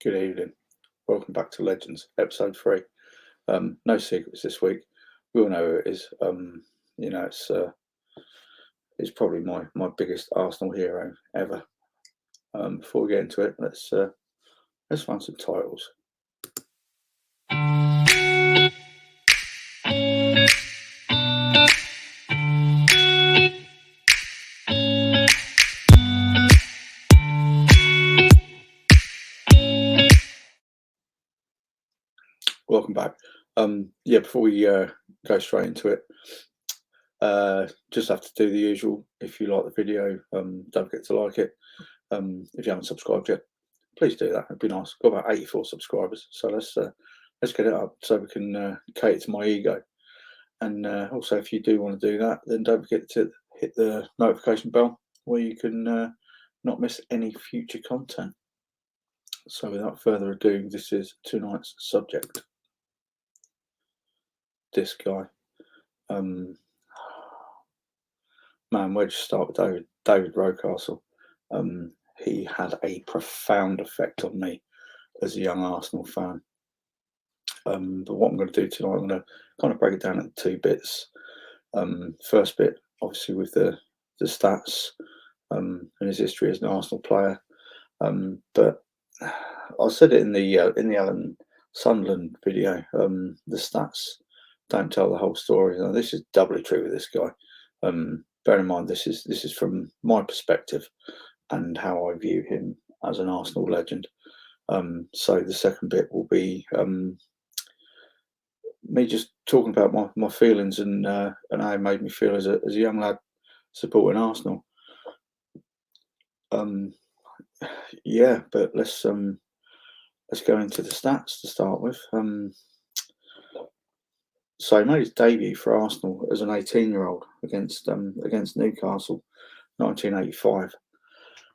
Good evening. Welcome back to Legends, episode 3. No secrets this week. We all know who it is. You know, it's probably my biggest Arsenal hero ever. Before we get into it, let's find some titles. Welcome back. Before we go straight into it, just have to do the usual. If you like the video, don't forget to like it. If you haven't subscribed yet, please do that. It'd be nice. Got about 84 subscribers, so let's get it up so we can cater to my ego. And also, if you do want to do that, then don't forget to hit the notification bell where you can not miss any future content. So without further ado, this is tonight's subject. This guy. Man, where to start with David Rocastle? He had a profound effect on me as a young Arsenal fan. But what I'm going to do tonight, I'm going to kind of break it down into two bits. First bit, obviously, with the stats and his history as an Arsenal player. But I said it in the Alan Sunderland video. The stats don't tell the whole story. Now, this is doubly true with this guy. Bear in mind, this is from my perspective and how I view him as an Arsenal legend. So the second bit will be me just talking about my feelings and how it made me feel as a young lad supporting Arsenal. But let's go into the stats to start with. So he made his debut for Arsenal as an 18-year-old against Newcastle, 1985.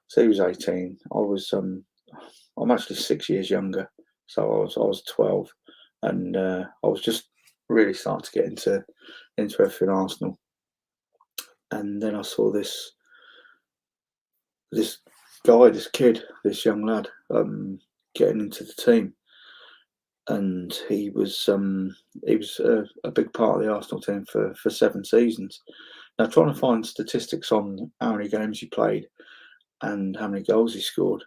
So he was 18. I'm actually 6 years younger, so I was 12, and I was just really starting to get into everything Arsenal. And then I saw this guy, this kid, this young lad, getting into the team, and he was a big part of the Arsenal team for 7 seasons. Now, trying to find statistics on how many games he played and how many goals he scored,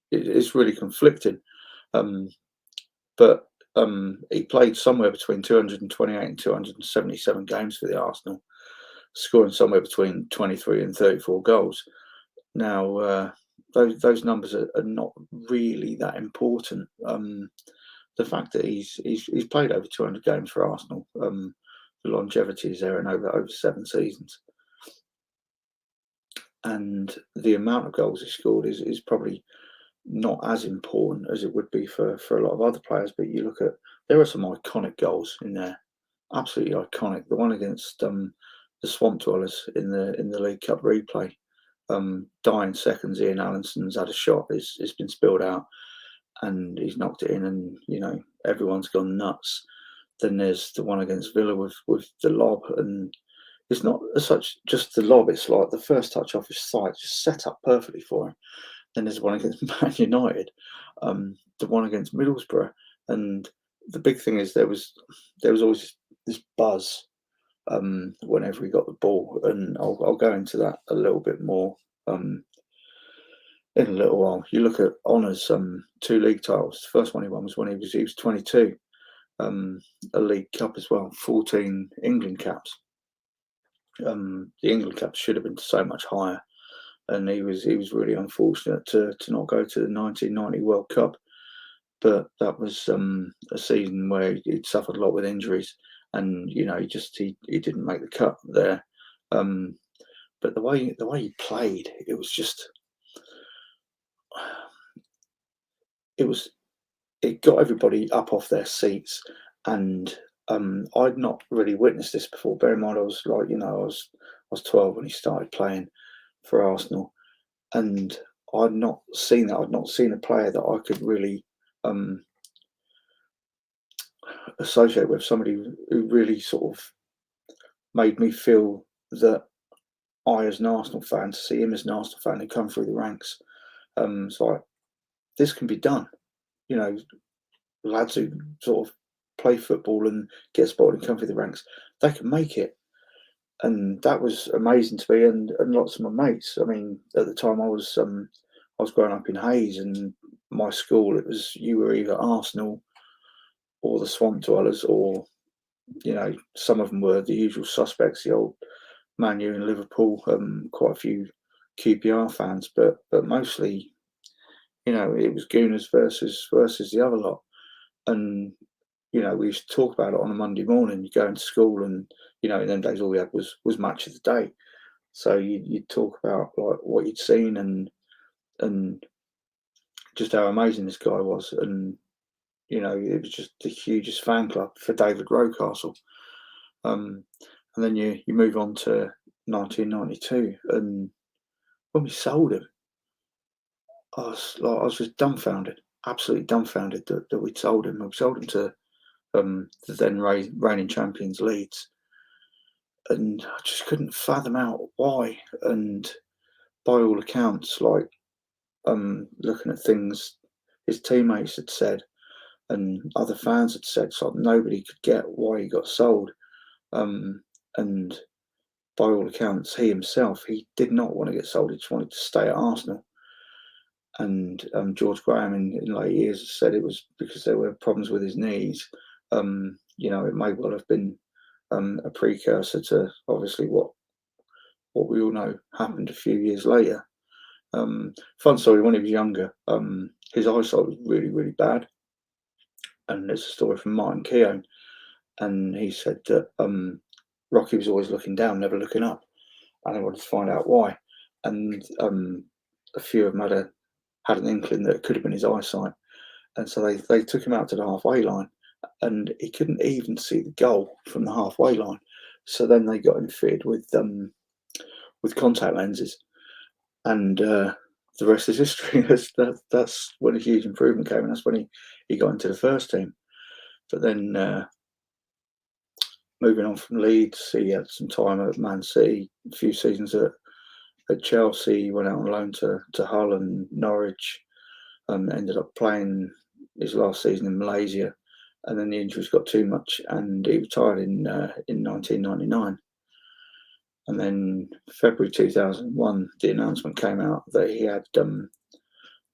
it's really conflicting. But he played somewhere between 228 and 277 games for the Arsenal, scoring somewhere between 23 and 34 goals. Now, those numbers are not really that important. The fact that he's played over 200 games for Arsenal, the longevity is there, and over 7 seasons. And the amount of goals he scored is probably not as important as it would be for a lot of other players. But you look at, there are some iconic goals in there, absolutely iconic. The one against the Swamp Dwellers in the League Cup replay, dying seconds, Ian Allinson's had a shot, it's been spilled out, and he's knocked it in, and everyone's gone nuts. Then there's the one against Villa with the lob, and it's not as such just the lob, it's like the first touch off his side, just set up perfectly for him. Then there's one against Man United, the one against Middlesbrough, and the big thing is there was always this buzz whenever he got the ball, and I'll go into that a little bit more in a little while. You look at Honour's 2 league titles. The first one he won was when he was 22, a League Cup as well, 14 England caps. The England caps should have been so much higher, and he was really unfortunate to not go to the 1990 World Cup. But that was a season where he'd suffered a lot with injuries, and he didn't make the cut there. But the way he played, it got everybody up off their seats. And I'd not really witnessed this before. Bear in mind, I was 12 when he started playing for Arsenal, and I'd not seen that. I'd not seen a player that I could really associate with, somebody who really sort of made me feel that I, as an Arsenal fan, to see him as an Arsenal fan who come through the ranks. So this can be done. You know, lads who sort of play football and get spotted and come through the ranks, they can make it. And that was amazing to me and lots of my mates. I mean, at the time I was growing up in Hayes, and my school, it was, you were either Arsenal or the Swamp Dwellers, or some of them were the usual suspects, the old Man U and Liverpool, quite a few QPR fans, but mostly, it was Gooners versus the other lot. And we used to talk about it on a Monday morning. You go into school, and in them days all we had was match of the day. So you'd talk about like what you'd seen, and just how amazing this guy was. And it was just the hugest fan club for David Rocastle. Um, and then you move on to 1992, and when we sold him, I was just dumbfounded, absolutely dumbfounded that we'd sold him. We sold him to the then reigning champions Leeds, and I just couldn't fathom out why. And by all accounts, like looking at things his teammates had said and other fans had said, so nobody could get why he got sold. And by all accounts, he himself, he did not want to get sold. He just wanted to stay at Arsenal. And George Graham in later years said it was because there were problems with his knees. It may well have been a precursor to obviously what we all know happened a few years later. Fun story: when he was younger, his eyesight was really, really bad, and there's a story from Martin Keown, and he said that Rocky was always looking down, never looking up, and they wanted to find out why. And a few of them had an inkling that it could have been his eyesight, and so they took him out to the halfway line, and he couldn't even see the goal from the halfway line. So then they got him fitted with contact lenses, and the rest is history. That's when a huge improvement came, and that's when he got into the first team. But then moving on from Leeds, he had some time at Man City, a few seasons at Chelsea. He went out on loan to Hull and Norwich. Ended up playing his last season in Malaysia, and then the injuries got too much, and he retired in 1999. And then February 2001, the announcement came out that he had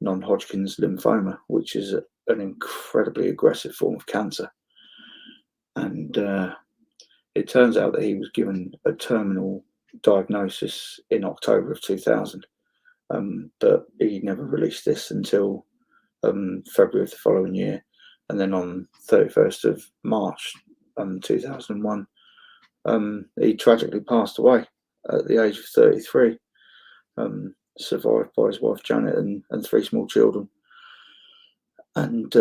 non-Hodgkin's lymphoma, which is an incredibly aggressive form of cancer. And it turns out that he was given a terminal diagnosis in October of 2000, but he never released this until February of the following year. And then on 31st of March 2001, he tragically passed away at the age of 33, survived by his wife Janet and three small children. And,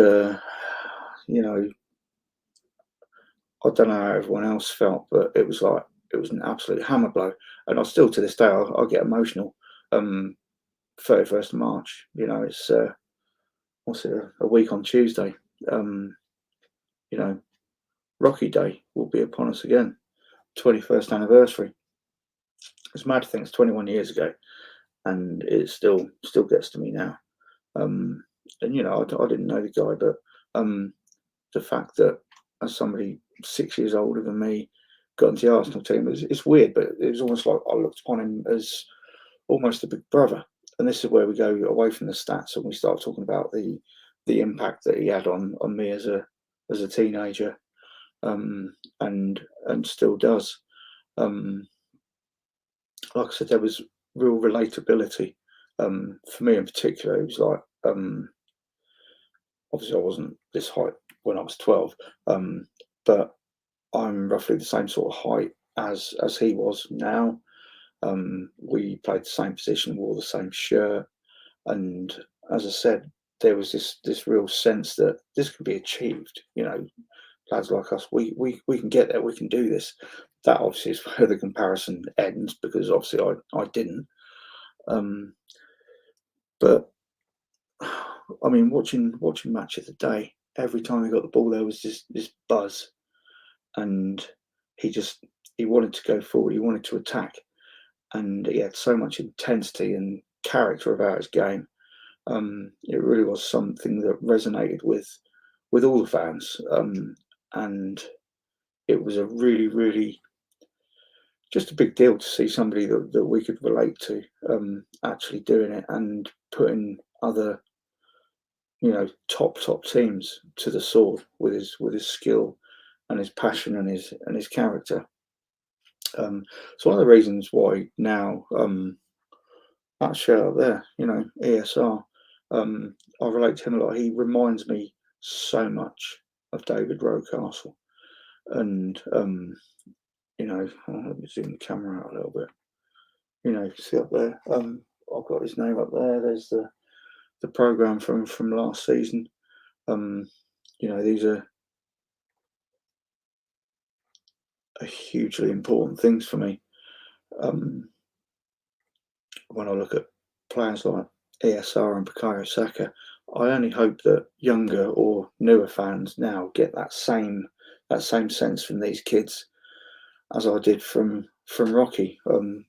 I don't know how everyone else felt, but it was an absolute hammer blow. And I still, to this day, I get emotional. 31st of March, it's what's it, a week on Tuesday. Rocky Day will be upon us again. 21st anniversary. It's mad to think it's 21 years ago, and it still gets to me now. And I didn't know the guy, but the fact that as somebody 6 years older than me got into the Arsenal team, it's weird, but it was almost like I looked upon him as almost a big brother. And this is where we go away from the stats and we start talking about the impact that he had on me as a teenager, and still does. Like I said, there was real relatability. For me in particular, it was like, obviously I wasn't this height when I was 12, but I'm roughly the same sort of height as he was now. We played the same position, wore the same shirt, and as I said, there was this real sense that this can be achieved. Lads like us, we can get there, we can do this. That obviously is where the comparison ends, because obviously I didn't. But I mean, watching match of the day, every time he got the ball, there was this buzz, and he wanted to go forward, he wanted to attack, and he had so much intensity and character about his game. It really was something that resonated with all the fans, and it was a really, really just a big deal to see somebody that we could relate to actually doing it and putting other top teams to the sword with his skill and his passion and his character. It's one of the reasons why now that shirt up there, ESR, I relate to him a lot. He reminds me so much of David Rocastle, and let me zoom the camera out a little bit. See up there. I've got his name up there. There's the program from last season. These are hugely important things for me. When I look at players like ESR and Bukayo Saka, I only hope that younger or newer fans now get that same sense from these kids as I did from Rocky,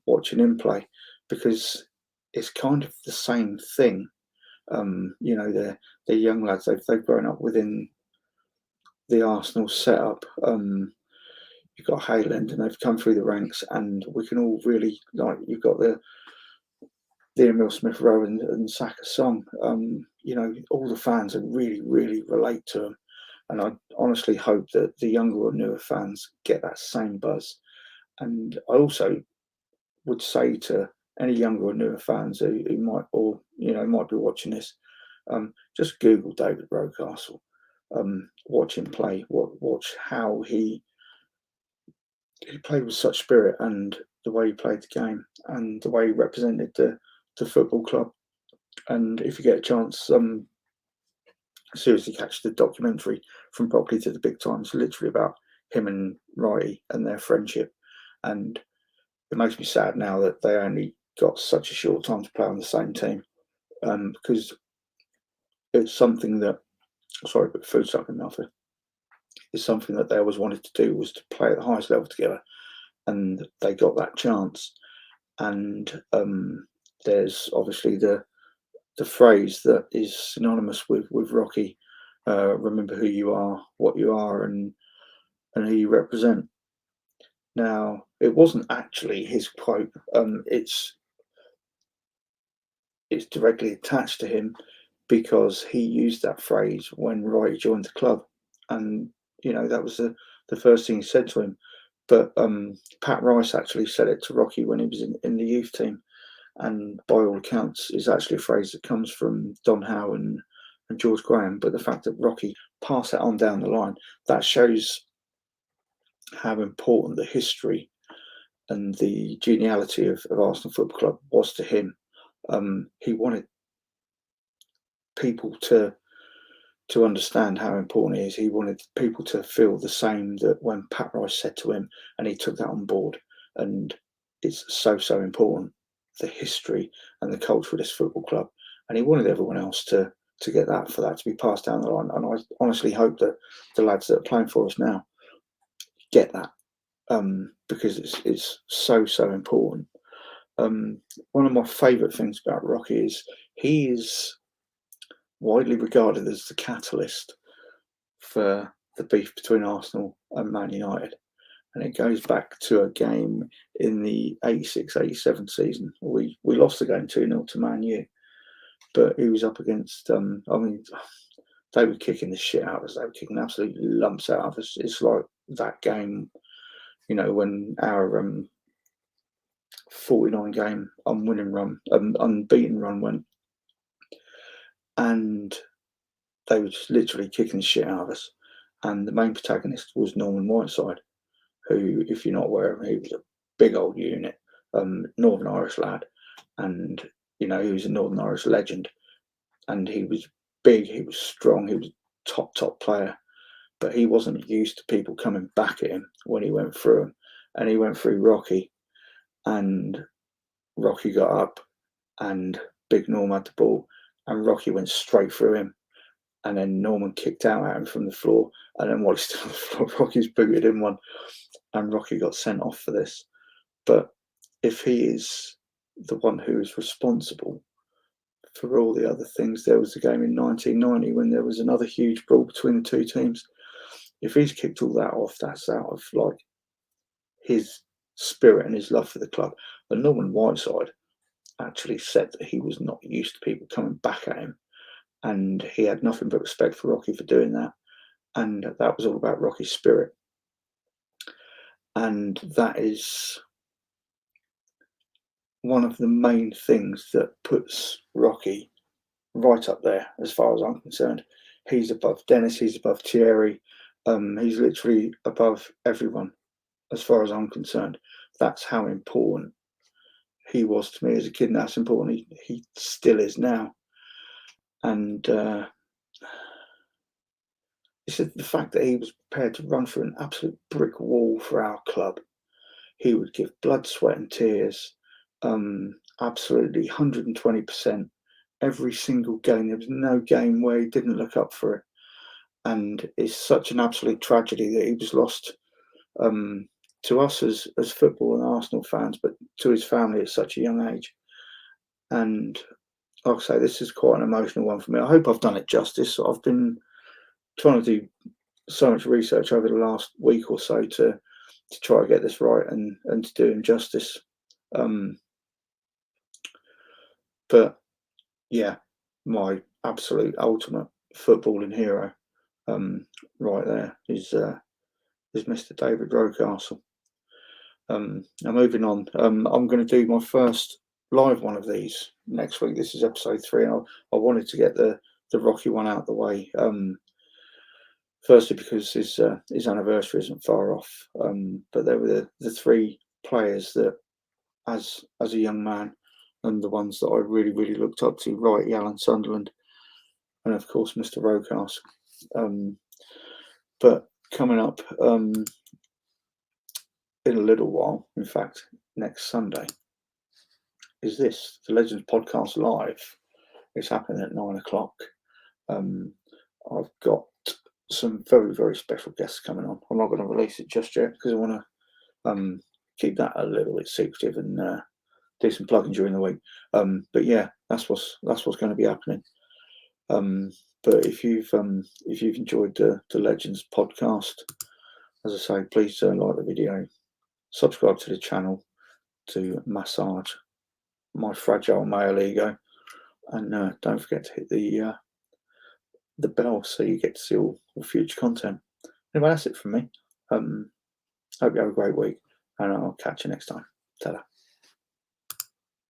watching him play, because it's kind of the same thing. They're young lads. They've grown up within the Arsenal setup. You've got Hayland, and they've come through the ranks, and we can all really You've got the Emil Smith Rowe and Saka song. All the fans are really, really relate to them, and I honestly hope that the younger or newer fans get that same buzz. And I also would say to any younger or newer fans who might be watching this, just Google David Rocastle, watch him play, watch how he played with such spirit, and the way he played the game, and the way he represented the football club. And if you get a chance, seriously catch the documentary From Property to the Big Time. It's literally about him and Righty and their friendship. And it makes me sad now that they only got such a short time to play on the same team, because it's something that, sorry, but food stuck in my mouth here. It's something that they always wanted to do, was to play at the highest level together, and they got that chance. And there's obviously the phrase that is synonymous with Rocky, remember who you are, what you are, and who you represent. Now, it wasn't actually his quote. It's directly attached to him, because he used that phrase when Wright joined the club, and that was the first thing he said to him. But Pat Rice actually said it to Rocky when he was in the youth team, and by all accounts is actually a phrase that comes from Don Howe and George Graham. But the fact that Rocky passed that on down the line, that shows how important the history and the genealogy of Arsenal Football Club was to him. He wanted people to understand how important it is. He wanted people to feel the same, that when Pat Rice said to him, and he took that on board. And it's so important, the history and the culture of this football club. And he wanted everyone else to get that, for that to be passed down the line. And I honestly hope that the lads that are playing for us now get that, because it's so important. One of my favourite things about Rocky is he is widely regarded as the catalyst for the beef between Arsenal and Man United. And it goes back to a game in the 86-87 season. We lost the game 2-0 to Man U, but he was up against, they were kicking the shit out of us. They were kicking absolute lumps out of us. It's like that game, when our 49 game unbeaten run went, and they were just literally kicking the shit out of us. And the main protagonist was Norman Whiteside, who, if you're not aware of him, he was a big old unit, Northern Irish lad, and he was a Northern Irish legend. And he was big, he was strong, he was a top player, but he wasn't used to people coming back at him when he went through him. And he went through Rocky, and Rocky got up, and Big Norm had the ball, and Rocky went straight through him. And then Norman kicked out at him from the floor, and then while he's still on the floor, Rocky's booted him one, and Rocky got sent off for this. But if he is the one who is responsible for all the other things, there was a game in 1990 when there was another huge brawl between the two teams. If he's kicked all that off, that's out of like his spirit and his love for the club. And Norman Whiteside actually said that he was not used to people coming back at him, and he had nothing but respect for Rocky for doing that. And that was all about Rocky's spirit. And that is one of the main things that puts Rocky right up there as far as I'm concerned. He's above Dennis, he's above Thierry, he's literally above everyone as far as I'm concerned. That's how important he was to me as a kid, and that's important he still is now. And it's the fact that he was prepared to run through an absolute brick wall for our club. He would give blood, sweat and tears, absolutely 120% every single game. There was no game where he didn't look up for it. And it's such an absolute tragedy that he was lost to us as football and Arsenal fans, but to his family at such a young age. And like I say, this is quite an emotional one for me. I hope I've done it justice. I've been trying to do so much research over the last week or so to try to get this right and to do him justice. But yeah, my absolute ultimate footballing hero right there is Mr. David Rocastle. Now moving on, I'm going to do my first live one of these next week. This is episode 3, and I wanted to get the Rocky one out of the way. Firstly, because his anniversary isn't far off, but they were the 3 players that, as a young man, and the ones that I really, really looked up to: Wright, Alan Sunderland, and of course Mr. Rocastle. But coming up in a little while, in fact, next Sunday, is the Legends Podcast Live. It's happening at 9 o'clock. I've got some very, very special guests coming on. I'm not going to release it just yet because I want to keep that a little bit secretive and do some plugging during the week. But yeah, that's what's going to be happening. But if you've enjoyed the Legends podcast, as I say, please like the video, subscribe to the channel to massage my fragile male ego, and don't forget to hit the bell so you get to see all future content. Anyway, that's it from me. Hope you have a great week, and I'll catch you next time. Ta-da.